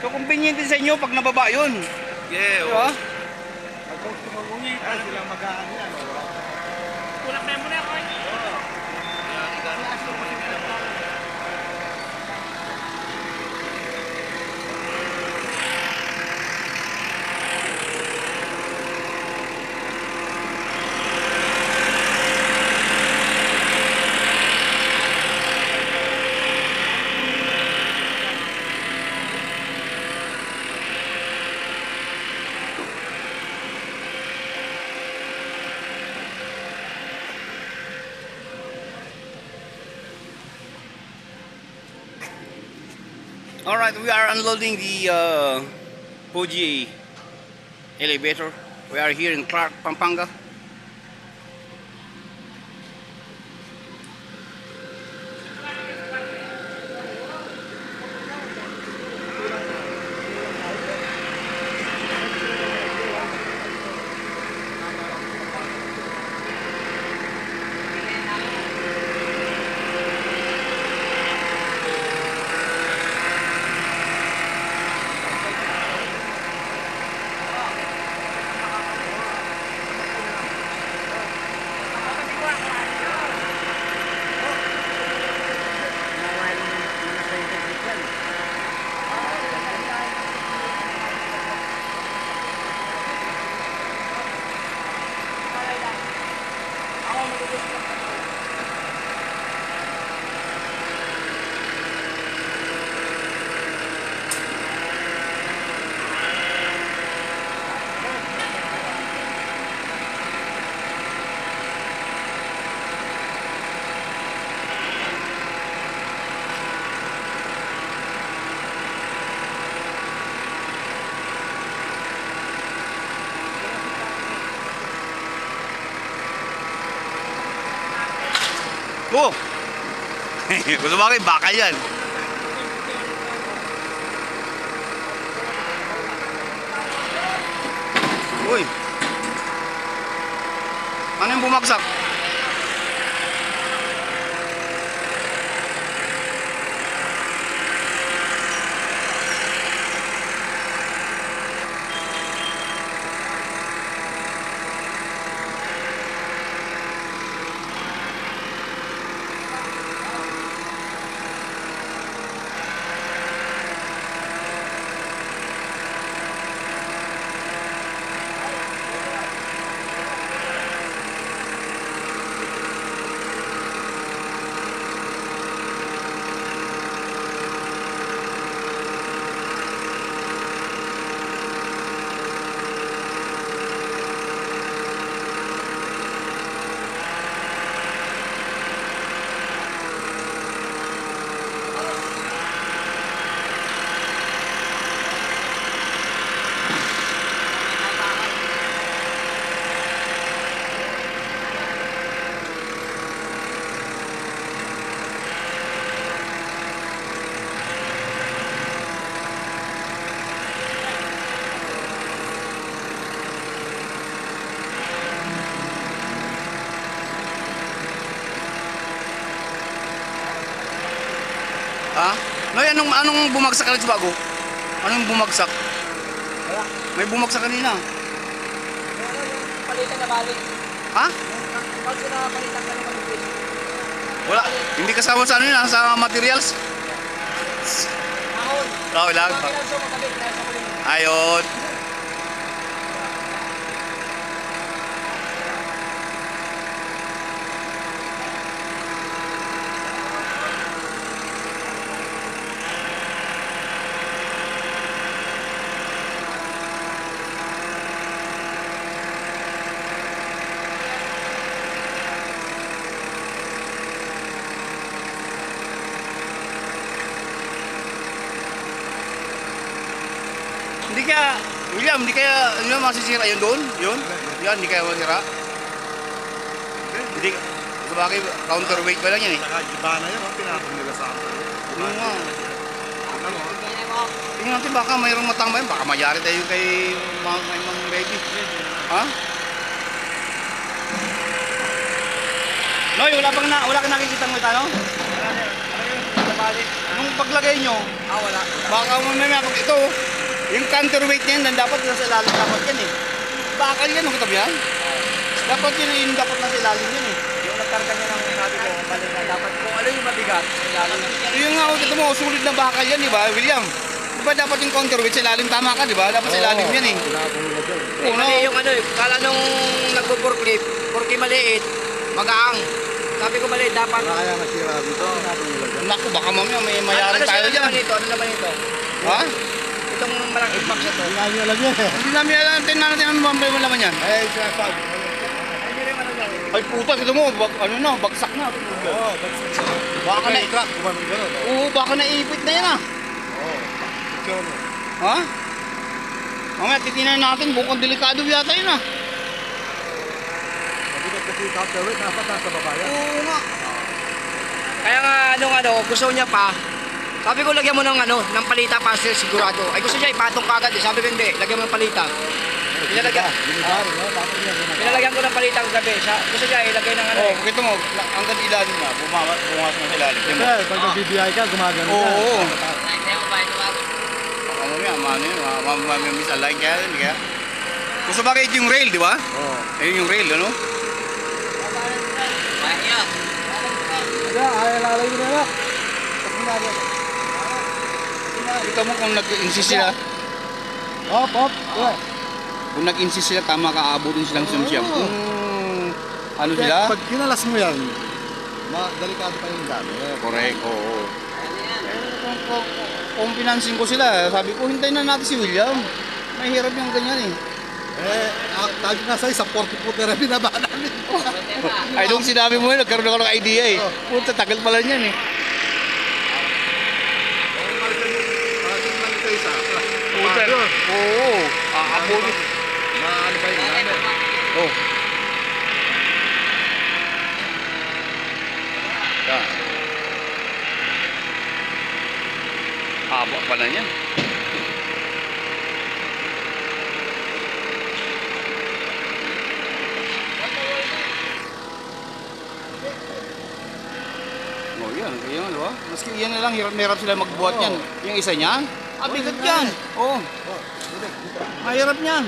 So convenient din sa inyo pag nababa yun. Yeah, Diba? Pag tumawungit, silang mag-aano yan. Kulak na mo na ako. Alright, we are unloading the Fuji elevator. We are here in Clark, Pampanga. Oh! Gusto ba kayo? Baka yan. Uy! Ano yung bumagsak? Ha? Noy, anong bumagsak ka sa bago? Anong bumagsak? May bumagsak kanina. Palitan na balik. Ha? Pag pinapalitan ka naman yung fish. Wala. Hindi kasama sa ano yun, sa materials. Ahon. Oo lang. Kailan siya magkabit na sa kuling. Ayun. Hindi kaya, William, hindi kaya masisira yun doon? Yun? Yan, hindi kaya masira? Hindi. Sabagay, counterweight pa lang yan eh. Saka iba na yun, pinapon nila sa akin. Oo nga. Ano? Tingnan mo. Tingnan natin baka mayroong matambay. Baka mayari tayo kay Mang Baby. Ha? Noy, wala ka nakikita mo ito, ano? sakali. Nung paglagay nyo, Wala. baka mamaya pag ito, yung counterweight niyan, dapat nasa ilalim dapat yan eh. Bakal yan, ang katabi yan. Dapat yun yung dapat nasa ilalim yan eh. Yung nagkarga niya ng sabi ko, mali na dapat kung ano yung mabigat, ilalim. Yung nga, ito mo, sulit na bakal yan, di ba, William? Di ba dapat yung counterweight sa ilalim, tama ka, di ba? Dapat sa ilalim yan eh. Oo, no? Mali yung ano eh, kala nung nagpo-forklift, porque maliit, magaang. Sabi ko maliit, dapat. Kaya nasira dito. Naku, baka mamaya may mayari tayo dyan. Ano naman ito? Ha? Itong malaking box na to. Hindi nyo alam yan. Hindi namin alam, tingnan natin ano ba laman yan. Eh, sinasabi. Hindi rin ano lang. Ay puta, kita mo, ano na, bagsak na. Oo, Baka na, crack, gumamit gano'n. oo, baka naipit na yan ah. Oo. Picture mo. Ha? Mamaya titinan natin, bukang delikado yata yun ah. Mabigat kasi yung counterweight, dapat nasa baba yan. Oo nga. Kaya nga gusto niya pa. Sabi ko lagyan mo ng palita para sigurado. Ay gusto niya ipatong kagad eh. Sabi ko hindi, lagyan mo ng palita. Pinalagyan. Binibari, no? Dapat niya ginagawa. Pinalagyan ko ng palita kagabi. Gusto niya ilagay ng ano. Oo, kita mo, hanggang ilalim na, bumas na sa ilalim. Tingnan mo. Kasi pag nag-BBI ka, gumagano ka. Oo. Baka mamaya, mano yun, mamaya misalign kaya yun, kaya. Kung sabagay ito yung rail, di ba? Oo. Ayun yung rail, ano? Kaya, ay lalay mo na lang. Pag ginagawa. Kita mo kung nag-insist sila, Hop, hop. Yeah. kung nag-insist sila, tama ka, aabutin silang sumsiyam. Kung ano sila? Pag kinalas mo yan, delikado pa yung dami. Correct, oo. Kung pinansin ko sila, sabi ko, hintayin na natin si William. Mahirap yung ganyan eh. Tagi nga sa'yo, sa 40-footer na binaba namin. Ay, nung sinabi mo yun, nagkaroon ako ng idea eh. Punta, tagal pala niyan eh. Puta, oo. Aabutin. Ano ba yun? Oh. Yan. Haba pala niyan. Oh, yan. Yan, di ba? Maski yan na lang, hirap sila magbuhat yan. Yung isa niyan, bigat yan. Oo. Mahirap niyan.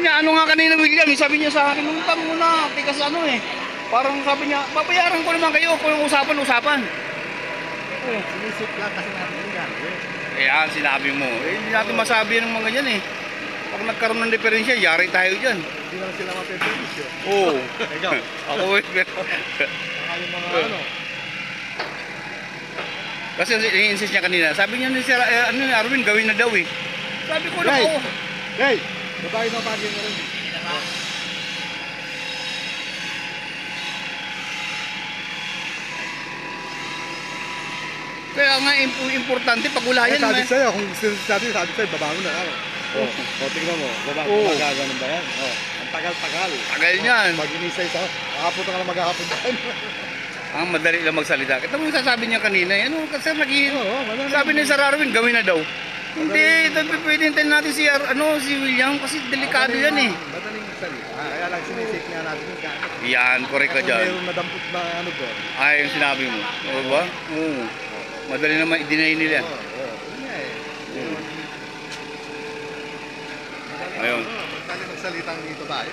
Ano nga kanina William, sabi niya sa akin, utang mo na, tikas ano eh. Parang sabi niya, babayaran ko naman kayo kung usapan. Sinisip lang kasi natin yan. Kaya sinabi mo, hindi natin masabi ng mga ganyan eh. Pag nagkaroon ng diferensya, yari tayo dyan. Hindi na sila mapipilis yun. Oo. Ikaw. Ako eh. Saka yung mga ano. Kasi i-insist niya kanina, sabi niya ni Sir Arwin, gawin na daw eh. Sabi ko na Hey! ako. Hey! Babae na bagay mo rin. Kaya nga importante pag ulayan. Sabi sa'yo, kung sabi sa'yo, babangon na ako. O, tingnan mo, Oo. magaganon ba yan? Ang tagal-tagal. Tagal niyan. Pag inisay sa, makapot ka na maghahapon dyan. Ang madali lang magsalita. Kita mo yung sasabi niya kanina, ano, kasi Oo, madali. sabi ni Sir Arwin, gawin na daw. Hindi, pwede hintayin natin si William kasi delikado yan eh. Madaling magsalita. Kaya lang sinisip nga natin yung gamit. Yan, correct ka Kung dyan. mayroong nadampot na ano doon. Ay, yung sinabi mo. O ba? Oo. Madali naman i-deny nila. Oo, yun nga eh. Ayun. Madali magsalita dito tayo.